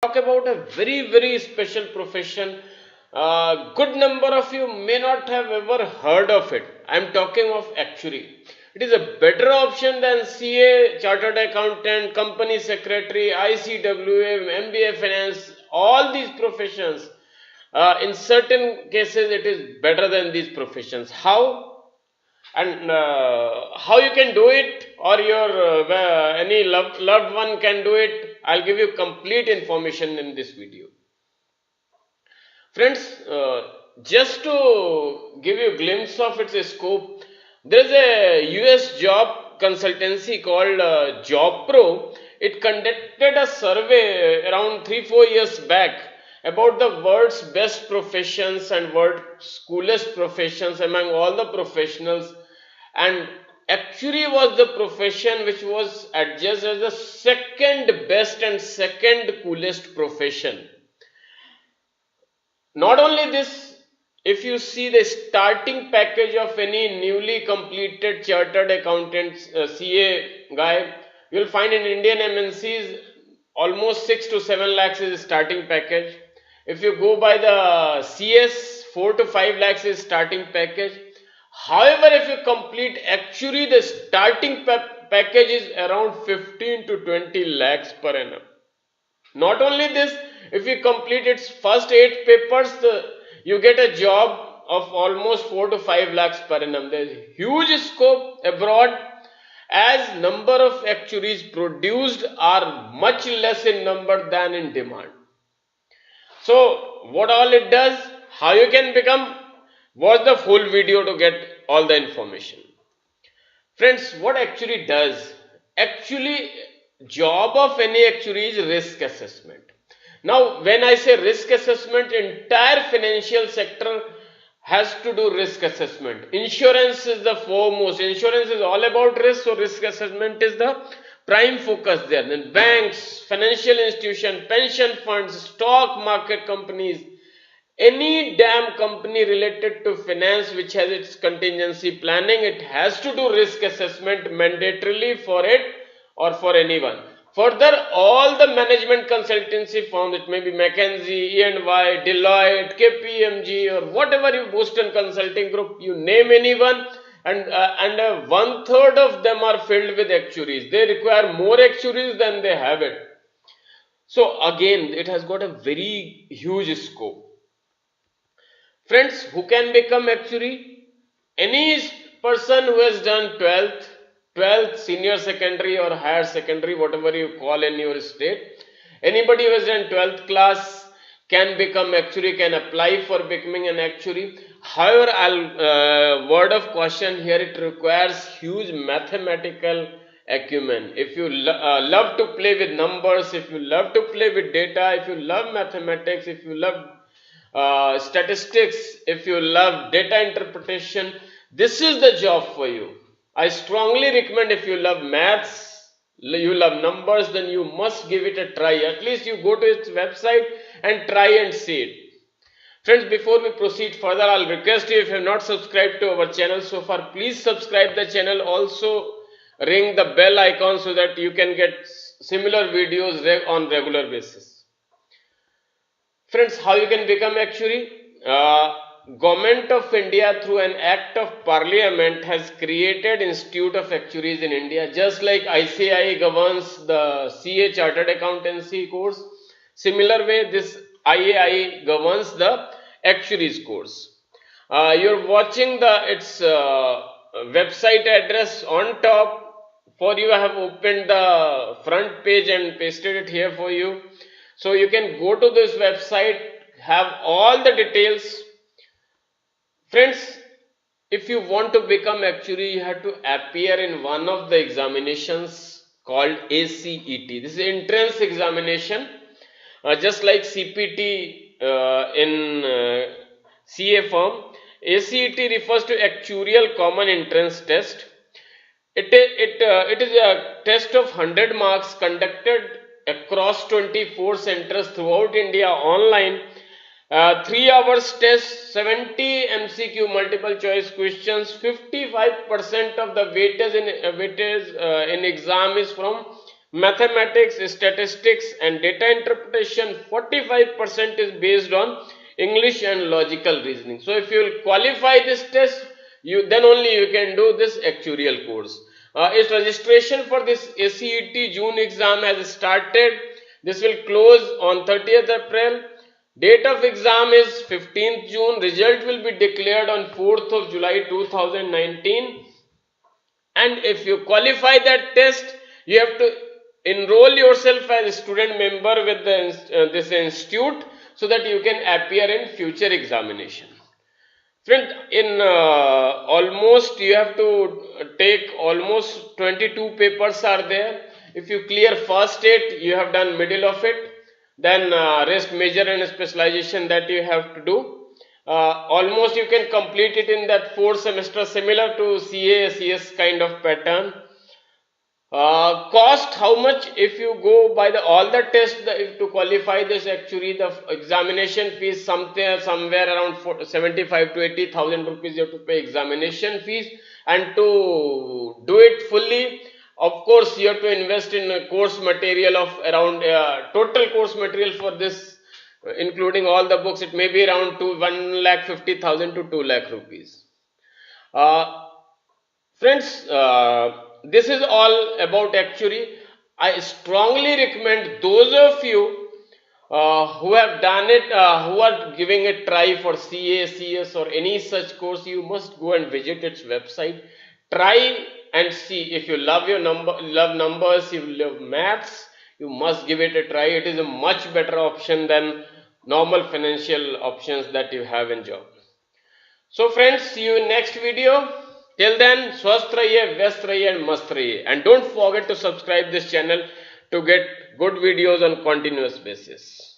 Talk about a very special profession. Good number of you may not have ever heard of it. I am talking of actuary. It is a better option than CA, chartered accountant, company secretary, ICWA, MBA Finance, all these professions. In certain cases, it is better than these professions. How? And how you can do it, or your any loved one can do it. I'll give you complete information in this video. Friends, just to give you a glimpse of its scope, there is a US job consultancy called Job Pro. It conducted a survey around 3-4 years back about the world's best professions and world's coolest professions among all the professionals, and actuary was the profession which was adjudged as the second best and second coolest profession. Not only this, if you see the starting package of any newly completed chartered accountant CA guy, you will find in Indian MNCs almost 6 to 7 lakhs is starting package. If you go by the CS, 4 to 5 lakhs is starting package. However, if you complete actuary, the starting package is around 15 to 20 lakhs per annum. Not only this, if you complete its first 8 papers, you get a job of almost 4 to 5 lakhs per annum. There is huge scope abroad, as number of actuaries produced are much less in number than in demand. So what all it does, how you can become, watch the full video to get all the information. Friends, what actually does? Actually, job of any actuary is risk assessment. Now, when I say risk assessment, entire financial sector has to do risk assessment. Insurance is the foremost. Insurance is all about risk, so risk assessment is the prime focus there. Then banks, financial institution, pension funds, stock market companies, any damn company related to finance which has its contingency planning, it has to do risk assessment mandatorily for it or for anyone. Further, all the management consultancy firms, it may be McKinsey, E&Y, Deloitte, KPMG, or whatever you, Boston Consulting Group, you name anyone, and 1/3 of them are filled with actuaries. They require more actuaries than they have it. So again, it has got a very huge scope. Friends, who can become actuary? Any person who has done 12th, senior secondary or higher secondary, whatever you call in your state. Anybody who has done 12th class can become actuary, can apply for becoming an actuary. However, word of caution here, it requires huge mathematical acumen. If you love to play with numbers, if you love to play with data, if you love mathematics, if you love statistics, if you love data interpretation, this is the job for you. I strongly recommend, if you love maths, you love numbers, then you must give it a try. At least you go to its website and try and see it. Friends, before we proceed further, I'll request you, if you have not subscribed to our channel so far, please subscribe the channel. Also ring the bell icon so that you can get similar videos on regular basis. Friends, how you can become actuary? Government of India, through an act of parliament, has created Institute of Actuaries in India. Just like ICAI governs the CA chartered accountancy course, similar way this IAI governs the actuaries course. You're watching its website address on top. For you, I have opened the front page and pasted it here for you. So you can go to this website, have all the details. Friends, if you want to become actuary, you have to appear in one of the examinations called ACET. This is entrance examination, just like CPT in CA firm. ACET refers to Actuarial Common Entrance Test. It is a test of 100 marks conducted across 24 centers throughout India online. 3 hours test, 70 MCQ multiple choice questions, 55% of the weightage in exam is from mathematics, statistics and data interpretation. 45% is based on English and logical reasoning. So if you will qualify this test, then only you can do this actuarial course. Its registration for this ACET June exam has started. This will close on 30th April. Date of exam is 15th June. Result will be declared on 4th of July 2019. And if you qualify that test, you have to enroll yourself as a student member with this institute, so that you can appear in future examination. Friend, in almost you have to take almost 22 papers are there. If you clear first 8, you have done middle of it. Then rest major and specialization that you have to do. Almost you can complete it in that 4 semester, similar to CA, CS kind of pattern. Cost, how much? If you go by all the tests, to qualify this, actually the examination fees somewhere around 75 to 80,000 rupees you have to pay examination fees. And to do it fully, of course you have to invest in a course material of around total course material for this, including all the books, it may be around 1,50,000 to 2 lakh rupees. Friends, this is all about actuary. I strongly recommend those of you who have done it, who are giving a try for CA, CS or any such course, you must go and visit its website. Try and see. If you love love numbers, you love maths, you must give it a try. It is a much better option than normal financial options that you have in job. So friends, see you in next video. Till then, swasth rahiye, vyast rahiye and mast rahiye. And don't forget to subscribe this channel to get good videos on continuous basis.